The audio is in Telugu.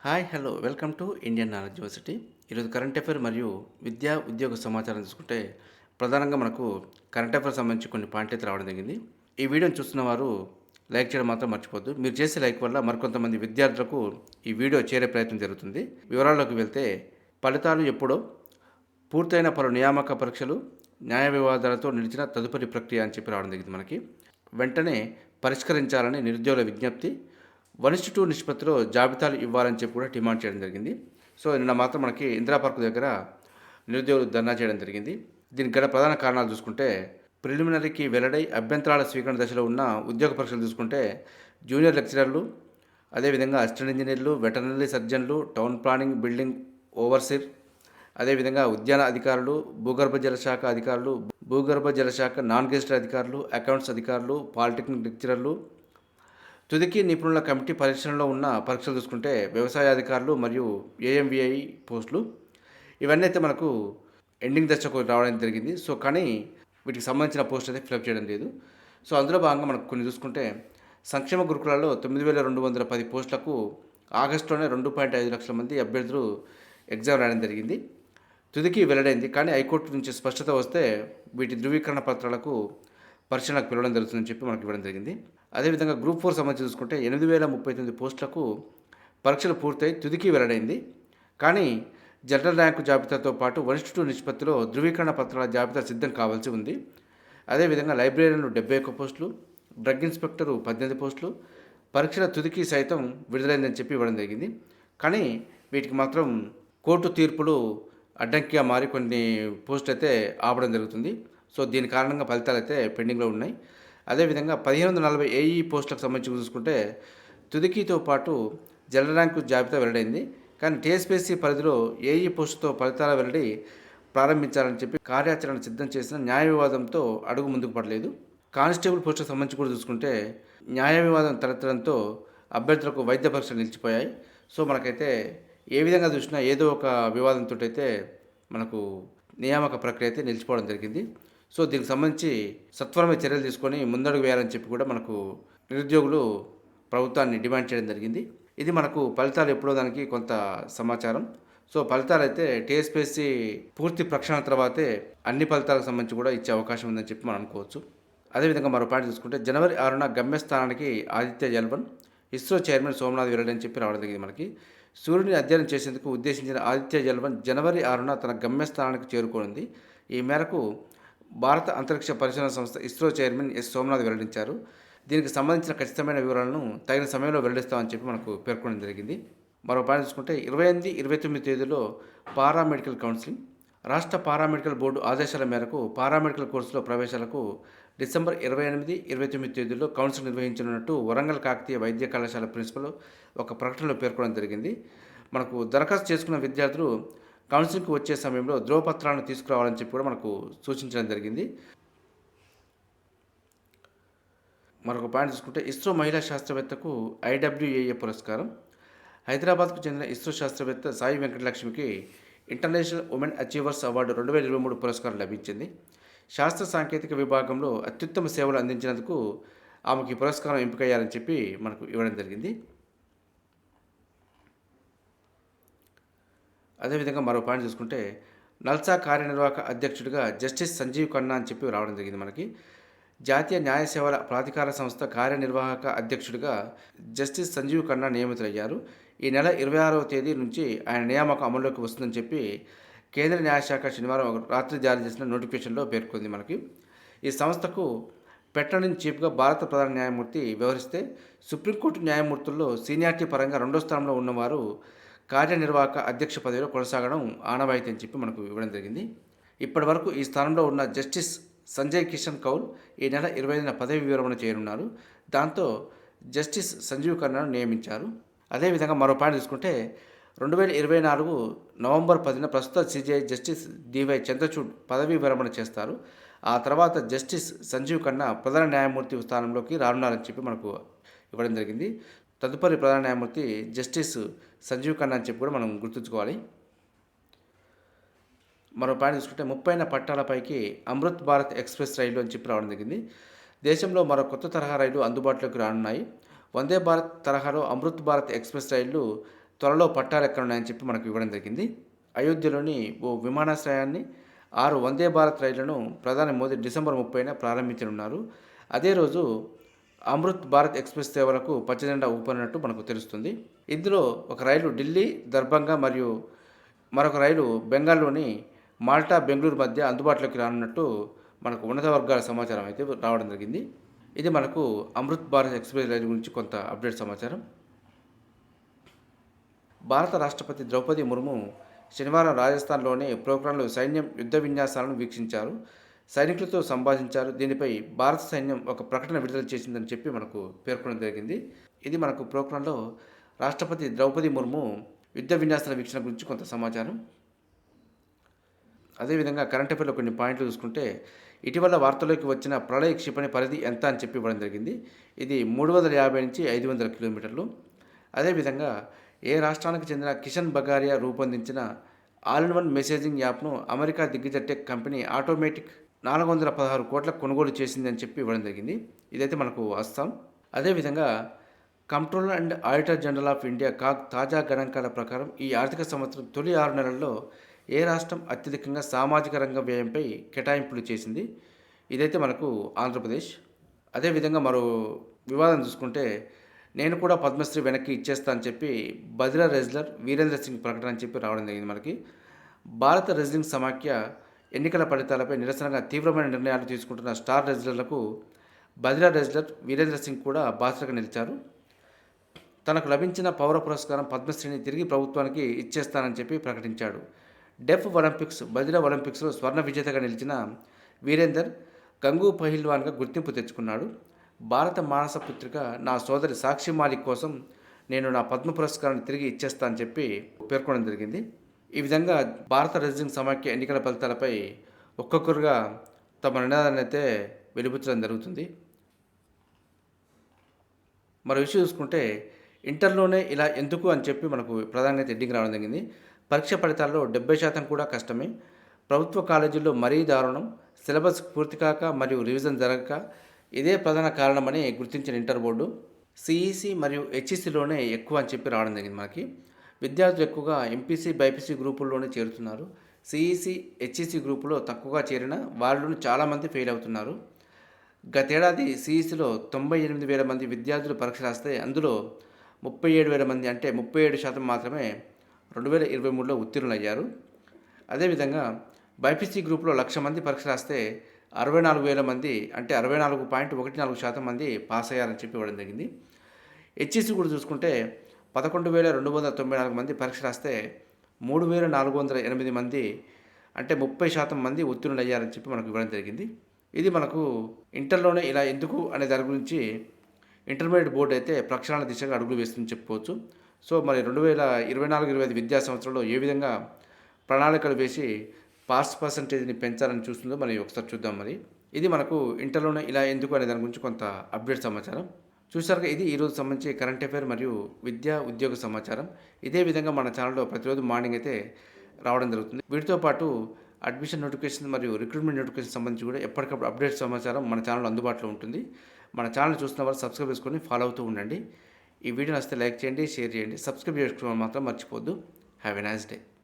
Hi hello welcome to Indian knowledge university. ఈరోజు కరెంట్ అఫైర్ మరియు విద్యా ఉద్యోగ సమాచారం చూసుకుంటే ప్రధానంగా మనకు కరెంట్ అఫైర్ సంబంధించి కొన్ని పాయింట్లు అయితే రావడం జరిగింది. ఈ వీడియోని చూస్తున్న వారు లైక్ చేయడం మాత్రం మర్చిపోద్దు. మీరు చేసే లైక్ వల్ల మరికొంతమంది విద్యార్థులకు ఈ వీడియో చేరే ప్రయత్నం జరుగుతుంది. వివరాల్లోకి వెళ్తే ఫలితాలు ఎప్పుడో పూర్తయిన పలు నియామక పరీక్షలు న్యాయ వివాదాలతో నిలిచిన తదుపరి ప్రక్రియ అని చెప్పి రావడం జరిగింది మనకి. వెంటనే పరిష్కరించాలని నిరుద్యోగుల విజ్ఞప్తి, 1:2 నిష్పత్తిలో జాబితాలు ఇవ్వాలని చెప్పి కూడా డిమాండ్ చేయడం జరిగింది. సో నిన్న మాత్రం మనకి ఇందిరా పార్క్ దగ్గర నిరుద్యోగులు ధర్నా చేయడం జరిగింది. దీనికి గల ప్రధాన కారణాలు చూసుకుంటే ప్రిలిమినరీకి వెల్లడై అభ్యంతరాల స్వీకరణ దశలో ఉన్న ఉద్యోగ పరీక్షలు చూసుకుంటే జూనియర్ లెక్చరర్లు, అదేవిధంగా అసిస్టెంట్ ఇంజనీర్లు, వెటర్నరీ సర్జన్లు, టౌన్ ప్లానింగ్ బిల్డింగ్ ఓవర్సీర్, అదేవిధంగా ఉద్యాన అధికారులు, భూగర్భ జల శాఖ అధికారులు, భూగర్భ జల శాఖ నాన్ గెజిటెడ్ అధికారులు, అకౌంట్స్ అధికారులు, పాలిటెక్నిక్ లెక్చరర్లు, తుదికి నిపుణుల కమిటీ పరీక్షలో ఉన్న పరీక్షలు చూసుకుంటే వ్యవసాయ అధికారులు మరియు ఏఎంవిఐ పోస్టులు, ఇవన్నీ అయితే మనకు ఎండింగ్ దశకు రావడం జరిగింది. సో కానీ వీటికి సంబంధించిన పోస్ట్ అయితే ఫిలప్ చేయడం లేదు. సో అందులో భాగంగా మనకు కొన్ని చూసుకుంటే సంక్షేమ గురుకులాల్లో 9,210 పోస్టులకు ఆగస్టులోనే 2.5 లక్షల మంది అభ్యర్థులు ఎగ్జామ్ రాయడం జరిగింది. తుదికి వెల్లడైంది. కానీ హైకోర్టు నుంచి స్పష్టత వస్తే వీటి ధృవీకరణ పత్రాలకు పరిశీలనకు పిలవడం జరుగుతుందని చెప్పి మనకు ఇవ్వడం జరిగింది. అదేవిధంగా గ్రూప్ 4 సంబంధించి చూసుకుంటే 8,039 పోస్టులకు పరీక్షలు పూర్తయి తుదికి వెల్లడైంది. కానీ జనరల్ ర్యాంకు జాబితాతో పాటు 1:2 నిష్పత్తిలో ధృవీకరణ పత్రాల జాబితా సిద్ధం కావాల్సి ఉంది. అదేవిధంగా లైబ్రరీలు 71 పోస్టులు, డ్రగ్ ఇన్స్పెక్టరు 18 పోస్టులు పరీక్షల తుదికి సైతం విడుదలైందని చెప్పి ఇవ్వడం జరిగింది. కానీ వీటికి మాత్రం కోర్టు తీర్పులు అడ్డంకిగా మారి కొన్ని పోస్టులు అయితే ఆపడం జరుగుతుంది. సో దీని కారణంగా ఫలితాలు అయితే పెండింగ్లో ఉన్నాయి. అదేవిధంగా 1540 ఏఈ పోస్టులకు సంబంధించి చూసుకుంటే తుదికితో పాటు జనరల్ ర్యాంకు జాబితా వెల్లడైంది. కానీ టీఎస్పీఎస్సీ పరిధిలో ఏఈ పోస్టుతో ఫలితాల వెల్లడి ప్రారంభించాలని చెప్పి కార్యాచరణ సిద్ధం చేసిన న్యాయ వివాదంతో అడుగు ముందుకు పడలేదు. కానిస్టేబుల్ పోస్టులకు సంబంధించి కూడా చూసుకుంటే న్యాయ వివాదం తలెత్తడంతో అభ్యర్థులకు వైద్య పరీక్షలు నిలిచిపోయాయి. సో మనకైతే ఏ విధంగా చూసినా ఏదో ఒక వివాదంతో అయితే మనకు నియామక ప్రక్రియ అయితే నిలిచిపోవడం జరిగింది. సో దీనికి సంబంధించి సత్వరమే చర్యలు తీసుకొని ముందడుగు వేయాలని చెప్పి కూడా మనకు నిరుద్యోగులు ప్రభుత్వాన్ని డిమాండ్ చేయడం జరిగింది. ఇది మనకు ఫలితాలు ఎప్పుడో దానికి కొంత సమాచారం. సో ఫలితాలు అయితే టీఎస్పీఎస్సీ పూర్తి ప్రక్షాళన తర్వాతే అన్ని ఫలితాలకు సంబంధించి కూడా ఇచ్చే అవకాశం ఉందని చెప్పి మనం అనుకోవచ్చు. అదేవిధంగా మరో పాయింట్ చూసుకుంటే జనవరి 6న గమ్యస్థానానికి ఆదిత్య ఎల్1 ఇస్రో చైర్మన్ సోమనాథ్ వెల్లడని చెప్పి రావడం జరిగింది మనకి. సూర్యుని అధ్యయనం చేసేందుకు ఉద్దేశించిన ఆదిత్య ఎల్1 జనవరి 6న తన గమ్యస్థానానికి చేరుకోనుంది. ఈ మేరకు భారత అంతరిక్ష పరిశోధన సంస్థ ఇస్రో చైర్మన్ ఎస్ సోమనాథ్ వెల్లడించారు. దీనికి సంబంధించిన ఖచ్చితమైన వివరాలను తగిన సమయంలో వెల్లడిస్తామని చెప్పి మనకు పేర్కొనడం జరిగింది. మరో పాయింట్ చూసుకుంటే 28, 29 తేదీలో పారామెడికల్ కౌన్సిలింగ్. రాష్ట్ర పారామెడికల్ బోర్డు ఆదేశాల మేరకు పారామెడికల్ కోర్సులో ప్రవేశాలకు డిసెంబర్ 28, 29 తేదీల్లో కౌన్సిలింగ్ నిర్వహించనున్నట్టు వరంగల్ కాకతీయ వైద్య కళాశాల ప్రిన్సిపల్ ఒక ప్రకటనలో పేర్కొనడం జరిగింది. మనకు దరఖాస్తు చేసుకున్న విద్యార్థులు కౌన్సిలింగ్కి వచ్చే సమయంలో ధ్రువపత్రాలను తీసుకురావాలని చెప్పి కూడా మనకు సూచించడం జరిగింది. మరొక పాయింట్ చూసుకుంటే ఇస్రో మహిళా శాస్త్రవేత్తకు ఐడబ్ల్యూఏఏ పురస్కారం. హైదరాబాద్కు చెందిన ఇస్రో శాస్త్రవేత్త సాయి వెంకటలక్ష్మికి ఇంటర్నేషనల్ ఉమెన్ అచీవర్స్ అవార్డు 2023 పురస్కారం లభించింది. శాస్త్ర సాంకేతిక విభాగంలో అత్యుత్తమ సేవలు అందించినందుకు ఆమెకి పురస్కారం ఎంపికయ్యాలని చెప్పి మనకు ఇవ్వడం జరిగింది. అదేవిధంగా మరో పాయింట్ చూసుకుంటే నల్సా కార్యనిర్వాహక అధ్యక్షుడిగా జస్టిస్ సంజీవ్ ఖన్నా అని చెప్పి రావడం జరిగింది మనకి. జాతీయ న్యాయ సేవల ప్రాధికార సంస్థ కార్యనిర్వాహక అధ్యక్షుడిగా జస్టిస్ సంజీవ్ ఖన్నా నియమితులయ్యారు. ఈ నెల 26వ తేదీ నుంచి ఆయన నియామకం అమల్లోకి వస్తుందని చెప్పి కేంద్ర న్యాయశాఖ శనివారం రాత్రి జారీ చేసిన నోటిఫికేషన్లో పేర్కొంది మనకి. ఈ సంస్థకు పెట్రోలింగ్ చీఫ్గా భారత ప్రధాన న్యాయమూర్తి వ్యవహరిస్తే సుప్రీంకోర్టు న్యాయమూర్తుల్లో సీనియారిటీ పరంగా రెండో స్థానంలో ఉన్నవారు కార్యనిర్వాహక అధ్యక్ష పదవిలో కొనసాగడం ఆనవాయితీ అని చెప్పి మనకు ఇవ్వడం జరిగింది. ఇప్పటి వరకు ఈ స్థానంలో ఉన్న జస్టిస్ సంజయ్ కిషన్ కౌల్ ఈ నెల 25న పదవి విరమణ చేయనున్నారు. దాంతో జస్టిస్ సంజీవ్ ఖన్నాను నియమించారు. అదేవిధంగా మరో పాయింట్ తీసుకుంటే 2024 నవంబర్ 10న ప్రస్తుత సిజేఐ జస్టిస్ డివై చంద్రచూడ్ పదవీ విరమణ చేస్తారు. ఆ తర్వాత జస్టిస్ సంజీవ్ ఖన్నా ప్రధాన న్యాయమూర్తి స్థానంలోకి రానున్నారని చెప్పి మనకు ఇవ్వడం జరిగింది. తదుపరి ప్రధాన న్యాయమూర్తి జస్టిస్ సంజీవ్ ఖన్నా అని చెప్పి కూడా మనం గుర్తుంచుకోవాలి. మరో పాయింట్ చూసుకుంటే 30 పట్టాలపైకి అమృత్ భారత్ ఎక్స్ప్రెస్ రైలు అని చెప్పి రావడం జరిగింది. దేశంలో మరో కొత్త తరహా రైలు అందుబాటులోకి రానున్నాయి. వందే భారత్ తరహాలో అమృత్ భారత్ ఎక్స్ప్రెస్ రైళ్లు త్వరలో పట్టాలు ఎక్కనున్నాయని చెప్పి మనకు ఇవ్వడం జరిగింది. అయోధ్యలోని ఓ విమానాశ్రయాన్ని 6 వందే భారత్ రైళ్లను ప్రధాని మోదీ డిసెంబర్ 30న ప్రారంభించనున్నారు. అదే రోజు అమృత్ భారత్ ఎక్స్‌ప్రెస్ సేవలకు పచ్చజెండా ఊపనున్నట్టు మనకు తెలుస్తుంది. ఇందులో ఒక రైలు ఢిల్లీ, దర్భంగా మరియు మరొక రైలు బెంగాల్‌లోని మాల్టా, బెంగుళూరు మధ్య అందుబాటులోకి రానున్నట్టు మనకు ఉన్నత వర్గాల సమాచారం అయితే రావడం జరిగింది. ఇది మనకు అమృత్ భారత్ ఎక్స్‌ప్రెస్ రైలు గురించి కొంత అప్డేట్ సమాచారం. భారత రాష్ట్రపతి ద్రౌపది ముర్ము శనివారం రాజస్థాన్లోని పోఖ్రాన్లో సైన్యం యుద్ధ విన్యాసాలను వీక్షించారు. సైనికులతో సంభాషించారు. దీనిపై భారత సైన్యం ఒక ప్రకటన విడుదల చేసిందని చెప్పి మనకు పేర్కొనడం జరిగింది. ఇది మనకు పోఖ్రాన్లో రాష్ట్రపతి ద్రౌపది ముర్ము యుద్ధ విన్యాసాల వీక్షణ గురించి కొంత సమాచారం. అదేవిధంగా కరెంట్ అఫైర్లో కొన్ని పాయింట్లు చూసుకుంటే, ఇటీవల వార్తల్లోకి వచ్చిన ప్రళయ క్షిపణి పరిధి ఎంత అని చెప్పి ఇవ్వడం జరిగింది. ఇది 350 నుంచి 500 కిలోమీటర్లు. అదేవిధంగా ఏ రాష్ట్రానికి చెందిన కిషన్ బగారియా రూపొందించిన ఆల్ ఇన్ వన్ మెసేజింగ్ యాప్ను అమెరికా దిగ్గజ టెక్ కంపెనీ ఆటోమేటిక్ 416 కోట్లకు కొనుగోలు చేసిందని చెప్పి ఇవ్వడం జరిగింది. ఇదైతే మనకు అస్సాం. అదేవిధంగా controller and auditor general of India CAG తాజా గణాంకాల ప్రకారం ఈ ఆర్థిక సంవత్సరం తొలి 6 నెలల్లో ఏ రాష్ట్రం అత్యధికంగా సామాజిక రంగ వ్యయంపై కేటాయింపులు చేసింది? ఇదైతే మనకు ఆంధ్రప్రదేశ్. అదేవిధంగా మరో వివాదం చూసుకుంటే, నేను కూడా పద్మశ్రీ వెనక్కి ఇచ్చేస్తా అని చెప్పి బదిరా రెజ్లర్ వీరేంద్ర సింగ్ ప్రకటన అని చెప్పి రావడం జరిగింది మనకి. భారత రెజ్లింగ్ సమాఖ్య ఎన్నికల ఫలితాలపై నిరసనగా తీవ్రమైన నిర్ణయాలు తీసుకుంటున్న స్టార్ రెజ్లర్లకు బదిరా రెజ్లర్ వీరేంద్ర సింగ్ కూడా బాధ్యతగా నిలిచారు. తనకు లభించిన పౌర పురస్కారం పద్మశ్రీని తిరిగి ప్రభుత్వానికి ఇచ్చేస్తానని చెప్పి ప్రకటించాడు. డెఫ్ ఒలింపిక్స్ బదిరా ఒలింపిక్స్లో స్వర్ణ విజేతగా నిలిచిన వీరేందర్ గంగూ పహిల్వాన్గా గుర్తింపు తెచ్చుకున్నాడు. భారత మానస పుత్రిక నా సోదరి సాక్షి మాలిక్ కోసం నేను నా పద్మ పురస్కారాన్ని తిరిగి ఇచ్చేస్తా అని చెప్పి పేర్కొనడం జరిగింది. ఈ విధంగా భారత రెజ్లింగ్ సమాఖ్య ఎన్నికల ఫలితాలపై ఒక్కొక్కరుగా తమ నినాదాన్ని అయితే వెలిబుచ్చడం జరుగుతుంది. మరో విషయం చూసుకుంటే, ఇంటర్లోనే ఇలా ఎందుకు అని చెప్పి మనకు ప్రధానంగా హెడ్డింగ్ రావడం జరిగింది. పరీక్ష ఫలితాల్లో 70% కూడా కష్టమే. ప్రభుత్వ కాలేజీల్లో మరీ దారుణం. సిలబస్ పూర్తి కాక మరియు రివిజన్ జరగక ఇదే ప్రధాన కారణమని గుర్తించిన ఇంటర్ బోర్డు. సిఈసి మరియు హెచ్ఈసిలోనే ఎక్కువ అని చెప్పి రావడం జరిగింది మనకి. విద్యార్థులు ఎక్కువగా ఎంపీసీ, బైపీసీ గ్రూపుల్లోనే చేరుతున్నారు. సిఈసి, హెచ్ఈసి గ్రూపులో తక్కువగా చేరిన వాళ్ళను చాలామంది ఫెయిల్ అవుతున్నారు. గతేడాది సిఈసిలో 98,000 మంది విద్యార్థులు పరీక్ష రాస్తే అందులో 37,000 మంది అంటే 37% మాత్రమే 2023లో ఉత్తీర్ణులయ్యారు. అదేవిధంగా బైపీసీ గ్రూప్లో 1,00,000 మంది పరీక్ష రాస్తే 64,000 మంది అంటే 64.14% మంది పాస్ అయ్యారని చెప్పి ఇవ్వడం జరిగింది. హెచ్ఈసి కూడా చూసుకుంటే 11,294 మంది పరీక్ష రాస్తే 3,408 మంది అంటే 30% మంది ఉత్తీర్ణులయ్యారని చెప్పి మనకు ఇవ్వడం జరిగింది. ఇది మనకు ఇంటర్లోనే ఇలా ఎందుకు అనే దాని గురించి ఇంటర్మీడియట్ బోర్డు అయితే ప్రక్షాళన దిశగా అడుగులు వేస్తుందని చెప్పుకోవచ్చు. సో మరి 2024-25 విద్యా సంవత్సరంలో ఏ విధంగా ప్రణాళికలు వేసి పాస్ పర్సంటేజ్ని పెంచాలని చూస్తుందో మరి ఒకసారి చూద్దాం. మరి ఇది మనకు ఇంటర్లోనే ఇలా ఎందుకు అనే దాని గురించి కొంత అప్డేట్ సమాచారం చూసారుగా. ఇది ఈరోజు సంబంధించి కరెంట్ అఫైర్ మరియు విద్యా ఉద్యోగ సమాచారం. ఇదే విధంగా మన ఛానల్లో ప్రతిరోజు మార్నింగ్ అయితే రావడం జరుగుతుంది. వీటితో పాటు అడ్మిషన్ నోటిఫికేషన్ మరియు రిక్రూట్మెంట్ నోటిఫికేషన్ సంబంధించి కూడా ఎప్పటికప్పుడు అప్డేట్ సమాచారం మన ఛానల్లో అందుబాటులో ఉంటుంది. మన ఛానల్ చూస్తున్న వారు సబ్స్క్రైబ్ చేసుకొని ఫాలో అవుతూ ఉండండి. ఈ వీడియో నచ్చితే లైక్ చేయండి, షేర్ చేయండి, సబ్స్క్రైబ్ చేసుకోవడం మాత్రం మర్చిపోవద్దు. Have a nice day.